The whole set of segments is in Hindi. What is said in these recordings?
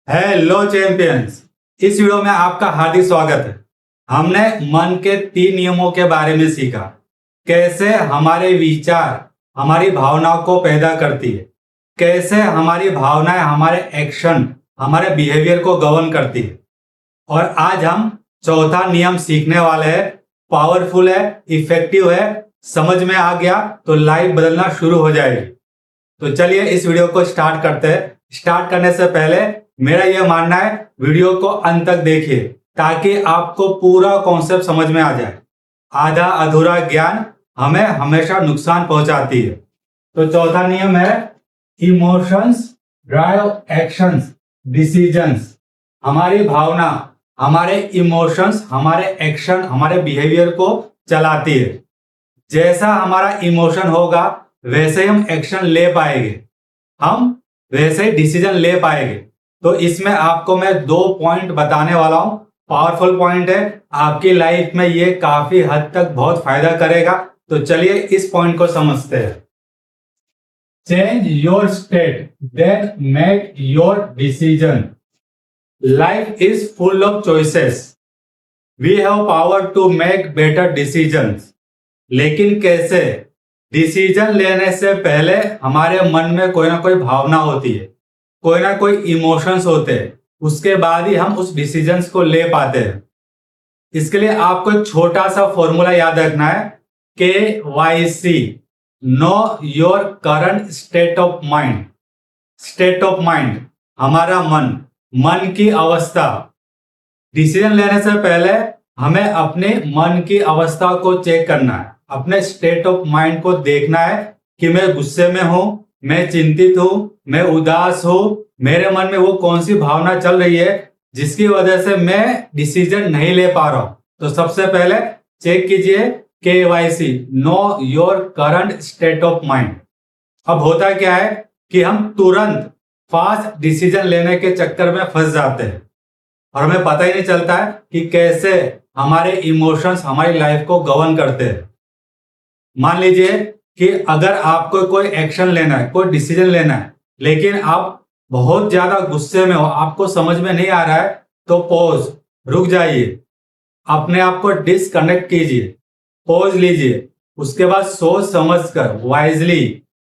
Hello champions. इस वीडियो में आपका हार्दिक स्वागत है। हमने मन के 3 नियमों के बारे में सीखा। कैसे हमारे विचार हमारी भावनाओं को पैदा करती है, कैसे हमारी भावनाएं हमारे एक्शन हमारे बिहेवियर को गवर्न करती है। और आज हम चौथा नियम सीखने वाले हैं। पावरफुल है, इफेक्टिव है, समझ में आ गया तो लाइफ बदलना शुरू हो जाएगी। तो चलिए इस वीडियो को स्टार्ट करते हैं। स्टार्ट करने से पहले मेरा यह मानना है, वीडियो को अंत तक देखिए ताकि आपको पूरा कॉन्सेप्ट समझ में आ जाए। आधा अधूरा ज्ञान हमें हमेशा नुकसान पहुंचाती है। तो चौथा नियम है, इमोशंस ड्राइव एक्शंस डिसीजंस। हमारी भावना हमारे इमोशंस हमारे एक्शन हमारे बिहेवियर को चलाती है। जैसा हमारा इमोशन होगा वैसे ही हम एक्शन ले पाएंगे, हम वैसे ही डिसीजन ले पाएंगे। तो इसमें आपको मैं 2 पॉइंट बताने वाला हूं। पावरफुल पॉइंट है, आपकी लाइफ में ये काफी हद तक बहुत फायदा करेगा। तो चलिए इस पॉइंट को समझते हैं। Change your state then make your decision. Life is full of choices. We have power to make better decisions. लेकिन कैसे? डिसीजन लेने से पहले हमारे मन में कोई ना कोई भावना होती है, कोई ना कोई इमोशंस होते हैं, उसके बाद ही हम उस डिसीजंस को ले पाते हैं। इसके लिए आपको एक छोटा सा फॉर्मूला याद रखना है, KYC, know your current state of mind. State of mind हमारा मन की अवस्था। डिसीजन लेने से पहले हमें अपने मन की अवस्था को चेक करना है, अपने स्टेट ऑफ माइंड को देखना है कि मैं गुस्से में हूं, मैं चिंतित हूं, मैं उदास हूं, मेरे मन में वो कौन सी भावना चल रही है जिसकी वजह से मैं डिसीजन नहीं ले पा रहा हूं। तो सबसे पहले चेक कीजिए KYC, know your current state of mind. अब होता क्या है कि हम तुरंत फास्ट डिसीजन लेने के चक्कर में फंस जाते हैं और हमें पता ही नहीं चलता है कि कैसे हमारे इमोशंस हमारी लाइफ को गवर्न करते हैं। मान लीजिए कि अगर आपको कोई एक्शन लेना है, कोई डिसीजन लेना है, लेकिन आप बहुत ज्यादा गुस्से में हो, आपको समझ में नहीं आ रहा है, तो पॉज, रुक जाइए, अपने आप को डिस्कनेक्ट कीजिए, पॉज लीजिए। उसके बाद सोच समझकर वाइजली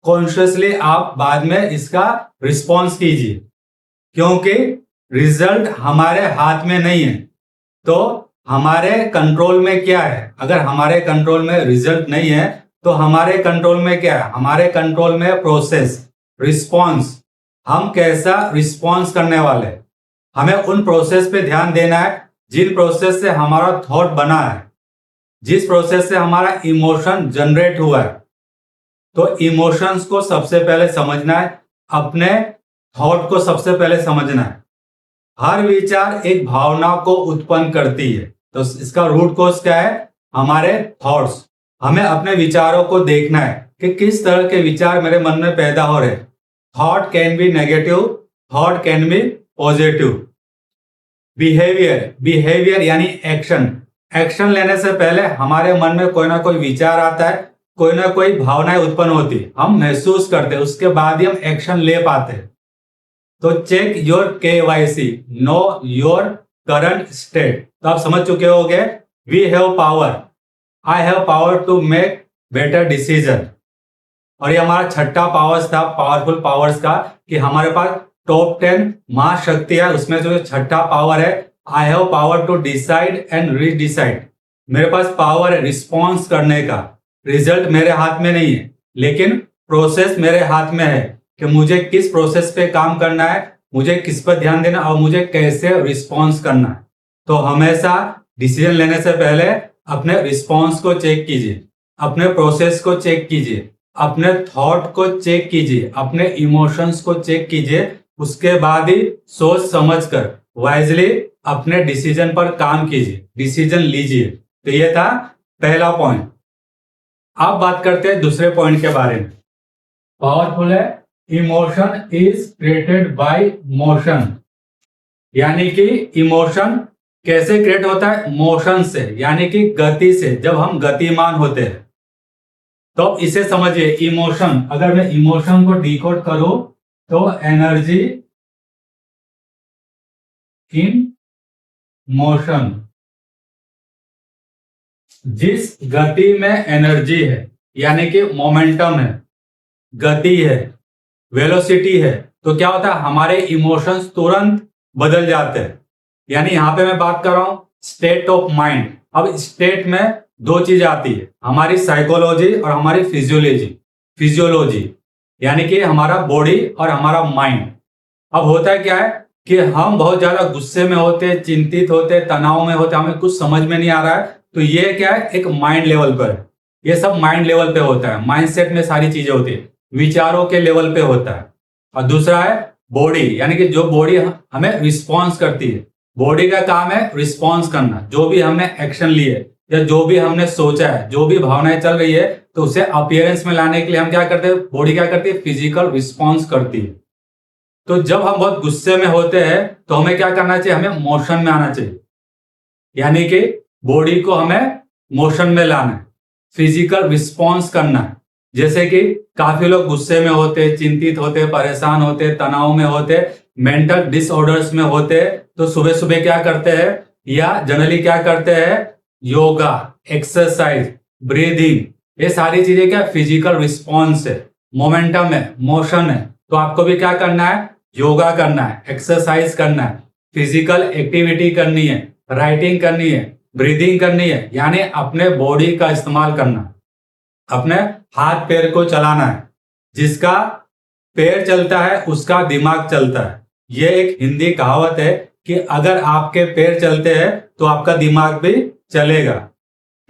कॉन्शियसली आप बाद में इसका रिस्पॉन्स कीजिए, क्योंकि रिजल्ट हमारे हाथ में नहीं है। तो हमारे कंट्रोल में क्या है? अगर हमारे कंट्रोल में रिजल्ट नहीं है तो हमारे कंट्रोल में क्या है? हमारे कंट्रोल में प्रोसेस, रिस्पॉन्स। हम कैसा रिस्पॉन्स करने वाले, हमें उन प्रोसेस पे ध्यान देना है जिन प्रोसेस से हमारा थॉट बना है, जिस प्रोसेस से हमारा इमोशन जनरेट हुआ है। तो इमोशंस को सबसे पहले समझना है, अपने थॉट को सबसे पहले समझना है। हर विचार एक भावना को उत्पन्न करती है। तो इसका रूट कॉज क्या है? हमारे थॉट्स। हमें अपने विचारों को देखना है कि किस तरह के विचार मेरे मन में पैदा हो रहे। Thought can be negative, thought can be positive. Behaviour यानी एक्शन। एक्शन लेने से पहले हमारे मन में कोई ना कोई विचार आता है, कोई ना कोई भावनाएं उत्पन्न होती है, हम महसूस करते हैं, उसके बाद ही हम एक्शन ले पाते हैं। तो check your KYC, know your current state. तो आप समझ चुके होंगे, we have power, I have power to make better decision. और ये हमारा छठा पावर्स था, पावरफुल पावर्स का, कि हमारे पास टॉप 10 महाशक्ति है, उसमें जो छठा पावर है, I have power to decide and redecide. मेरे पास पावर है रिस्पॉन्स करने का। रिजल्ट मेरे हाथ में नहीं है, लेकिन प्रोसेस मेरे हाथ में है कि मुझे किस प्रोसेस पे काम करना है, मुझे किस पर ध्यान देना और मुझे कैसे रिस्पॉन्स करना है। तो हमेशा डिसीजन लेने से पहले अपने रिस्पॉन्स को चेक कीजिए, अपने प्रोसेस को चेक कीजिए, अपने थॉट को चेक कीजिए, अपने इमोशंस को चेक कीजिए। उसके बाद ही सोच समझकर वाइजली अपने डिसीजन पर काम कीजिए, डिसीजन लीजिए। तो ये था पहला पॉइंट। अब बात करते हैं दूसरे पॉइंट के बारे में। पावरफुल है, emotion is created by motion. यानी कि इमोशन कैसे क्रिएट होता है? मोशन से, यानी कि गति से। जब हम गतिमान होते हैं तो इसे समझिए, इमोशन, अगर मैं इमोशन को डिकोड करूं तो एनर्जी इन मोशन। जिस गति में एनर्जी है यानी कि मोमेंटम है, गति है, वेलोसिटी है, तो क्या होता है हमारे इमोशंस तुरंत बदल जाते हैं। यानी यहां पे मैं बात कर रहा हूं स्टेट ऑफ माइंड। अब स्टेट में दो चीज आती है, हमारी साइकोलॉजी और हमारी फिजियोलॉजी यानी कि हमारा बॉडी और हमारा माइंड। अब होता है क्या है कि हम बहुत ज्यादा गुस्से में होते, चिंतित होते, तनाव में होते, हमें कुछ समझ में नहीं आ रहा है, तो ये क्या है एक माइंड लेवल पर है। ये सब माइंड लेवल पे होता है, माइंडसेट में सारी चीजें होती है, विचारों के लेवल पे होता है। और दूसरा है बॉडी, यानी कि जो बॉडी हमें रिस्पॉन्स करती है। बॉडी का काम है रिस्पॉन्स करना, जो भी हमने एक्शन लिए या जो भी हमने सोचा है, जो भी भावनाएं चल रही है, तो उसे अपीयरेंस में लाने के लिए हम क्या करते हैं, बॉडी क्या करती है, फिजिकल रिस्पॉन्स करती है। तो जब हम बहुत गुस्से में होते हैं तो हमें क्या करना चाहिए, हमें मोशन में आना चाहिए, यानी कि बॉडी को हमें मोशन में लाना है, फिजिकल रिस्पॉन्स करना है। जैसे कि काफी लोग गुस्से में होते, चिंतित होते, परेशान होते, तनाव में होते, मेंटल डिसऑर्डर्स में होते, तो सुबह सुबह क्या करते हैं या जनरली क्या करते हैं, योगा, एक्सरसाइज, ब्रीदिंग, ये सारी चीजें क्या फिजिकल रिस्पॉन्स है, मोमेंटम है, मोशन है। तो आपको भी क्या करना है, योगा करना है, एक्सरसाइज करना है, फिजिकल एक्टिविटी करनी है, राइटिंग करनी है, ब्रीदिंग करनी है, यानी अपने बॉडी का इस्तेमाल करना, अपने हाथ पैर को चलाना है। जिसका पैर चलता है उसका दिमाग चलता है। यह एक हिंदी कहावत है कि अगर आपके पैर चलते हैं तो आपका दिमाग भी चलेगा।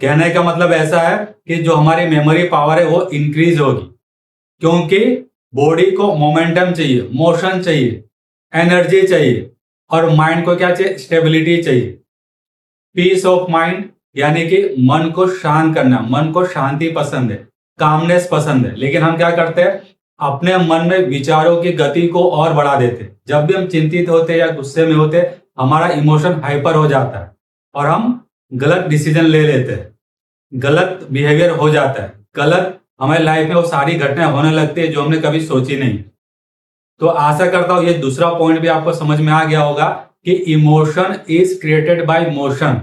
कहने का मतलब ऐसा है कि जो हमारी मेमोरी पावर है वो इंक्रीज होगी, क्योंकि बॉडी को मोमेंटम चाहिए, मोशन चाहिए, एनर्जी चाहिए, और माइंड को क्या चाहिए, स्टेबिलिटी चाहिए, पीस ऑफ माइंड, यानी कि मन को शांत करना। मन को शांति पसंद है, कामनेस पसंद है, लेकिन हम क्या करते हैं, अपने मन में विचारों की गति को और बढ़ा देते। जब भी हम चिंतित होते या गुस्से में होते, हमारा इमोशन हाइपर हो जाता है और हम गलत डिसीजन ले लेते हैं, गलत बिहेवियर हो जाता है, गलत हमारी लाइफ में वो सारी घटनाएं होने लगती है जो हमने कभी सोची नहीं। तो आशा करता हूं ये दूसरा पॉइंट भी आपको समझ में आ गया होगा कि emotion is created by motion.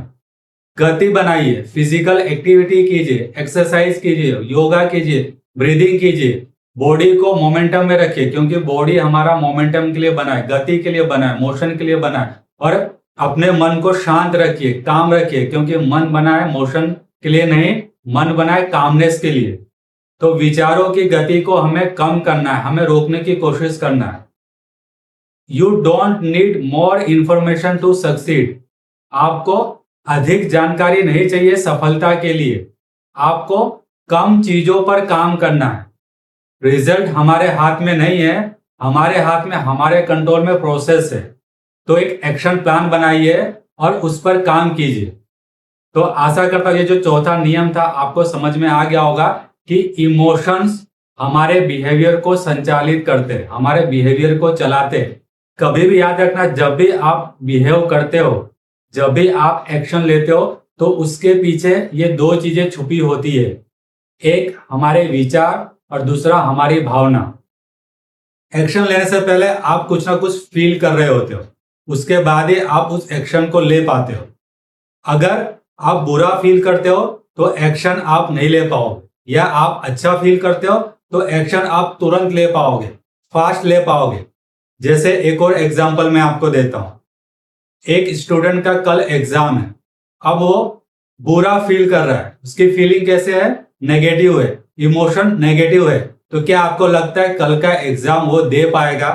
गति बनाइए, फिजिकल एक्टिविटी कीजिए, एक्सरसाइज कीजिए, योगा कीजिए, ब्रीदिंग कीजिए, बॉडी को मोमेंटम में रखिए, क्योंकि बॉडी हमारा मोमेंटम के लिए बना है, गति के लिए बना है, मोशन के लिए बना है। और अपने मन को शांत रखिए, काम रखिए, क्योंकि मन बना है मोशन के लिए नहीं, मन बना है कामनेस के लिए। तो विचारों की गति को हमें कम करना है, हमें रोकने की कोशिश करना है। You don't need more information to succeed. आपको अधिक जानकारी नहीं चाहिए सफलता के लिए, आपको कम चीजों पर काम करना है। रिजल्ट हमारे हाथ में नहीं है, हमारे हाथ में, हमारे कंट्रोल में प्रोसेस है। तो एक एक्शन प्लान बनाइए और उस पर काम कीजिए। तो आशा करता हूं ये जो चौथा नियम था आपको समझ में आ गया होगा कि इमोशंस हमारे बिहेवियर को संचालित करते हैं, हमारे बिहेवियर को चलाते हैं। कभी भी याद रखना, जब भी आप बिहेव करते हो, जब भी आप एक्शन लेते हो, तो उसके पीछे ये दो चीजें छुपी होती है, एक हमारे विचार और दूसरा हमारी भावना। एक्शन लेने से पहले आप कुछ ना कुछ फील कर रहे होते हो, उसके बाद ही आप उस एक्शन को ले पाते हो। अगर आप बुरा फील करते हो तो एक्शन आप नहीं ले पाओगे, या आप अच्छा फील करते हो तो एक्शन आप तुरंत ले पाओगे, फास्ट ले पाओगे। जैसे एक और एग्जांपल मैं आपको देता हूं। एक स्टूडेंट का कल एग्जाम है, अब वो बुरा फील कर रहा है, उसकी फीलिंग कैसे है, नेगेटिव है, इमोशन नेगेटिव है। तो क्या आपको लगता है कल का एग्जाम वो दे पाएगा?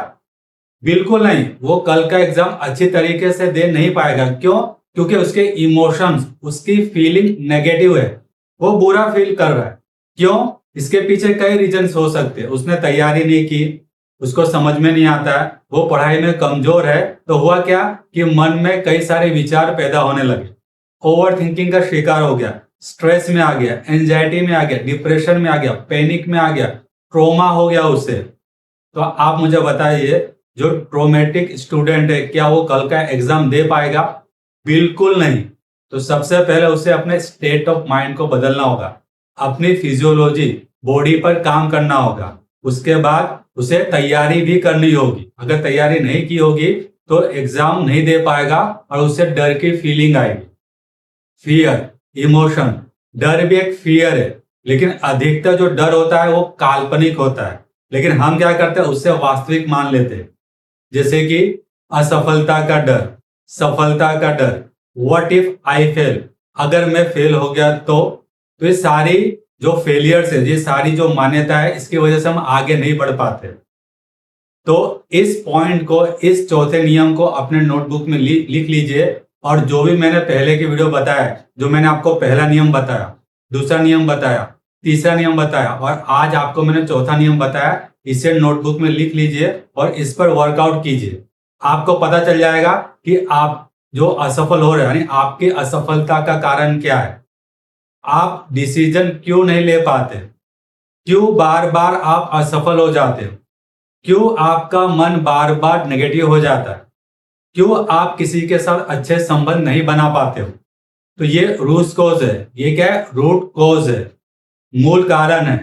बिल्कुल नहीं, वो कल का एग्जाम अच्छी तरीके से दे नहीं पाएगा। क्यों? क्योंकि उसके इमोशंस, उसकी फीलिंग नेगेटिव है, वो बुरा फील कर रहा है। क्यों? इसके पीछे कई रीजंस हो सकते हैं। उसने तैयारी नहीं की, उसको समझ में नहीं आता है, वो पढ़ाई में कमजोर है, तो हुआ क्या कि मन में कई सारे विचार पैदा होने लगे, ओवर थिंकिंग का शिकार हो गया, स्ट्रेस में आ गया, एंजाइटी में आ गया, डिप्रेशन में आ गया, पैनिक में आ गया, ट्रोमा हो गया उसे। तो आप मुझे बताइए, जो ट्रोमेटिक स्टूडेंट है, क्या वो कल का एग्जाम दे पाएगा? बिल्कुल नहीं। तो सबसे पहले उसे अपने स्टेट ऑफ माइंड को बदलना होगा, अपनी फिजियोलॉजी, बॉडी पर काम करना होगा। उसके बाद उसे तैयारी भी करनी होगी। अगर तैयारी नहीं की होगी तो एग्जाम नहीं दे पाएगा और उसे डर की फीलिंग आएगी। फियर, इमोशन, डर भी एक फियर है, लेकिन अधिकतर जो डर होता है वो काल्पनिक होता है, लेकिन हम क्या करते हैं उससे वास्तविक मान लेते हैं। जैसे कि असफलता का डर, सफलता का डर, व्हाट इफ आई फेल, अगर मैं फेल हो गया तो ये सारी जो फेलियर्स है, ये सारी जो मान्यता है, इसकी वजह से हम आगे नहीं बढ़ पाते। तो इस पॉइंट को, इस चौथे नियम को अपने नोटबुक में लिख लीजिए। और जो भी मैंने पहले की वीडियो बताया, जो मैंने आपको पहला नियम बताया, दूसरा नियम बताया, तीसरा नियम बताया और आज आपको मैंने चौथा नियम बताया, इसे नोटबुक में लिख लीजिए और इस पर वर्कआउट कीजिए। आपको पता चल जाएगा कि आप जो असफल हो रहे हैं, यानी आपकी असफलता का कारण क्या है, आप डिसीजन क्यों नहीं ले पाते, क्यों बार बार आप असफल हो जाते हो, क्यों आपका मन बार बार नेगेटिव हो जाता है, क्यों आप किसी के साथ अच्छे संबंध नहीं बना पाते हो। तो ये रूट कॉज है, ये क्या है, रूट कॉज है, मूल कारण है।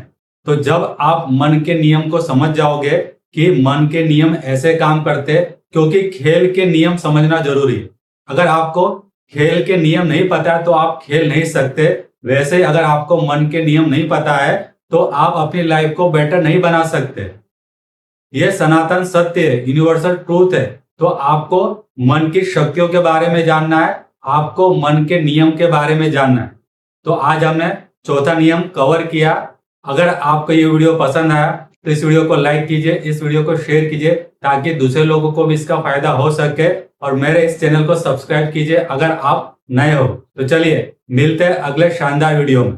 तो जब आप मन के नियम को समझ जाओगे कि मन के नियम ऐसे काम करते, क्योंकि खेल के नियम समझना जरूरी है। अगर आपको खेल के नियम नहीं पता है तो आप खेल नहीं सकते। वैसे ही अगर आपको मन के नियम नहीं पता है तो आप अपनी लाइफ को बेटर नहीं बना सकते। यह सनातन सत्य है, यूनिवर्सल ट्रूथ है। तो आपको मन की शक्तियों के बारे में जानना है, आपको मन के नियम के बारे में जानना है। तो आज हमने चौथा नियम कवर किया। अगर आपको ये वीडियो पसंद आया तो इस वीडियो को लाइक कीजिए, इस वीडियो को शेयर कीजिए ताकि दूसरे लोगों को भी इसका फायदा हो सके, और मेरे इस चैनल को सब्सक्राइब कीजिए अगर आप नए हो। तो चलिए मिलते हैं अगले शानदार वीडियो में।